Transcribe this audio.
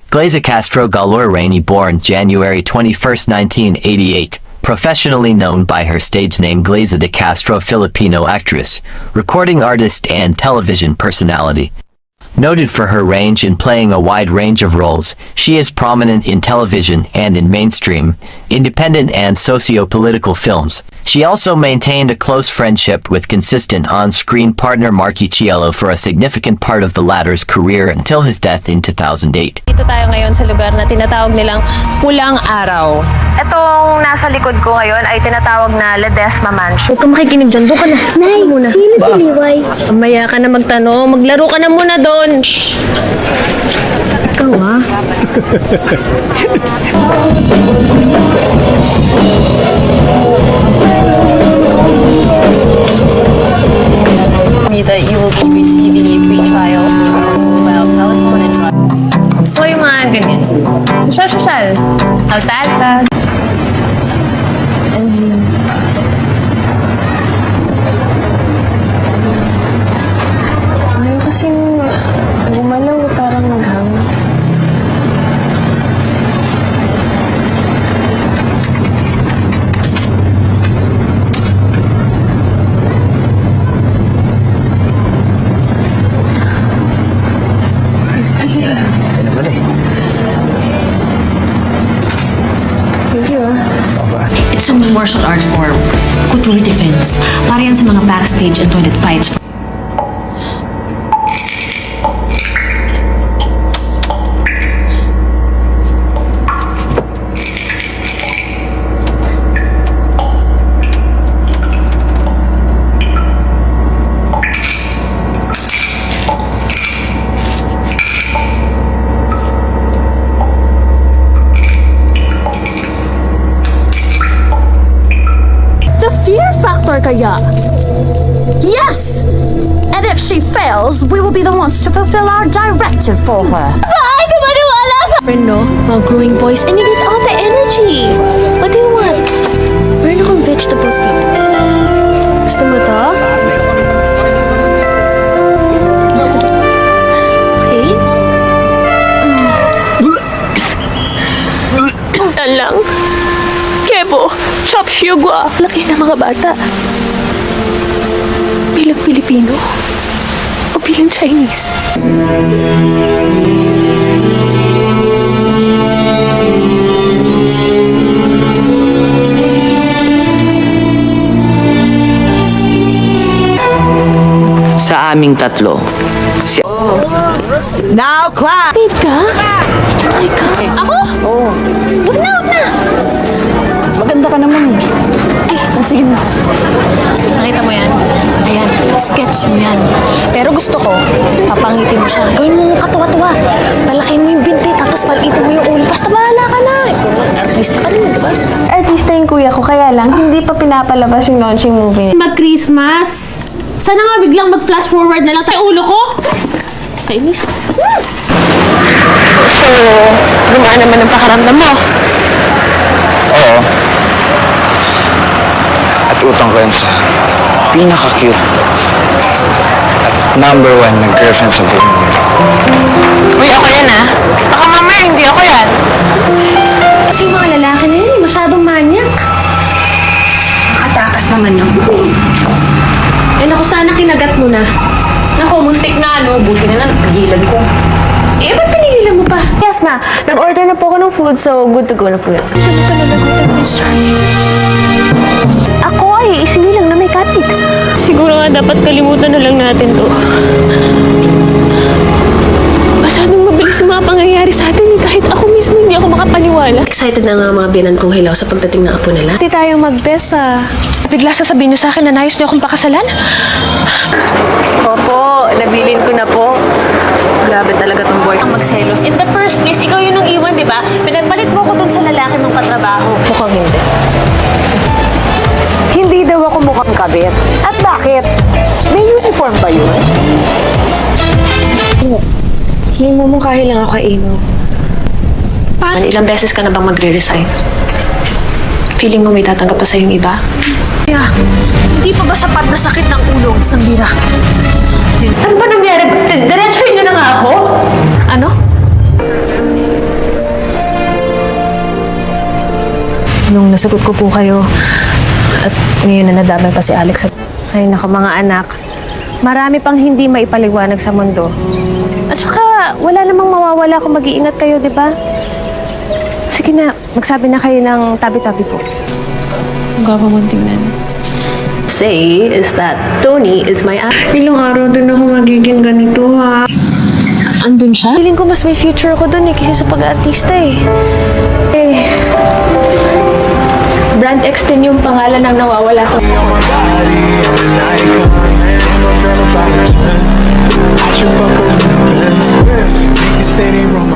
Glaze Castro Galor Rainey, born January 21, 1988, professionally known by her stage name Glaze de Castro, Filipino actress, recording artist and television personality. Noted for her range in playing a wide range of roles, she is prominent in television and in mainstream, independent and socio-political films. She also maintained a close friendship with consistent on-screen partner Marky Cielo for a significant part of the latter's career until his death in 2008. Dito tayo ngayon sa lugar na tinatawag nilang Pulang Araw. Itong nasa likod ko ngayon ay tinatawag na Ledesma Mansion. Huwag ka makikinig dyan. Doon ka na. Nay, sino si Liway? Mamaya ka na magtanong. Maglaro ka na muna doon. Ikaw ah. That you will be receiving a free trial of mobile telephone and drive. So yung mga ganyan. Social. Alta. Ngayon kasing gumalaw, parang naghang. It's a new martial art form, couture defense. Para yan sa mga backstage and toilet fights. Fear factor kaya? Yes! And if she fails, we will be the ones to fulfill our directive for her. Ay, di ba niwala sa... Friend, no? Mga growing boys, and you need all the energy. What do you want? Meron akong vegetables dito. Gusto mo to? Okay? Yan lang. Kebo, chop sugar. Laki ng mga bata. Bilang Pilipino o bilang Chinese? Sa aming tatlo, si... Now, clap! Wait ka? Oh my God. Ako? Oo. Wag na. Maganda ka naman. Sige na. Nakita mo yan? Ayan, sketch mo yan. Pero gusto ko, papangitin mo siya. Gawin mo katuwa-tuwa. Malaking mo yung binti, tapos palitin mo yung ulo. Basta bahala ka na. Artista ka rin, di ba? Artista yung kuya ko, kaya lang hindi pa pinapalabas yung launching movie. Mag-Christmas! Sana nga biglang mag-flash forward na lang tayo ulo ko! Kainis. So, gumaan naman ang pakaramdam mo. Oo. At utang ko yun sa pinaka-cute at number one na girlfriend sa buong mundo. Uy, ako yan ah. Baka mamaya, hindi ako yan. Kasi yung mga lalaki na yun, masyadong manyak. Nakatakas naman ako. Eh naku, sana kinagat mo na. Naku, muntik na ano. Buti na lang, napagilan ko. Eh, ba't pinigilan mo pa? Yes, ma. Nag-order na po ako ng food, so good to go na po yun. Ano ka nalagutan, Miss Charlie? Ako ay isinilang na may kapit. Siguro nga dapat kalimutan na lang natin to. Masyadong mabilis yung mga pangyayari sa atin eh. Kahit ako mismo hindi ako makapaniwala. Excited na nga mga biyanan kong hilaw sa pagdating ng apo nila. Hindi tayong mag-best, Bigla sasabihin niyo sa akin na nais niyo akong pakasalan? Opo, nabilin ko na po. Grabe talaga tong boy. Ang magselos. In the first place, ikaw yun ang iwan, di ba? Pinagpalit mo ko dun sa lalaki ng katrabaho. Mukhang hindi. Hindi daw ako mukhang kabit. At bakit? May uniform ba yun? Himumungkahi lang ako kay Ino. Ilang beses ka na bang magre-resign? Feeling mo may tatanggap pa sa'yo yung iba? Hindi pa ba sapat na sakit ng ulo, Sambira? Ano ba nangyari? Diretsuhin niyo na nga ako? Ano? nasagot ko po kayo. At ngayon na nadamay pa si Alex. Ay, nako mga anak. Marami pang hindi maipaliwanag sa mundo. At saka, wala namang mawawala kung mag-iingat kayo, di ba? Sige na, magsabi na kayo ng tabi-tabi po. Gwapo mong tingnan. Say is that Tony is my Ilang araw din ako magiging ganito, ha? Andun siya? Feeling ko mas may future ako dun kaysa sa pag-aartista Brand X din yung pangalan ng nawawala ko. I should fuck her in the Benz. You can say they wrong.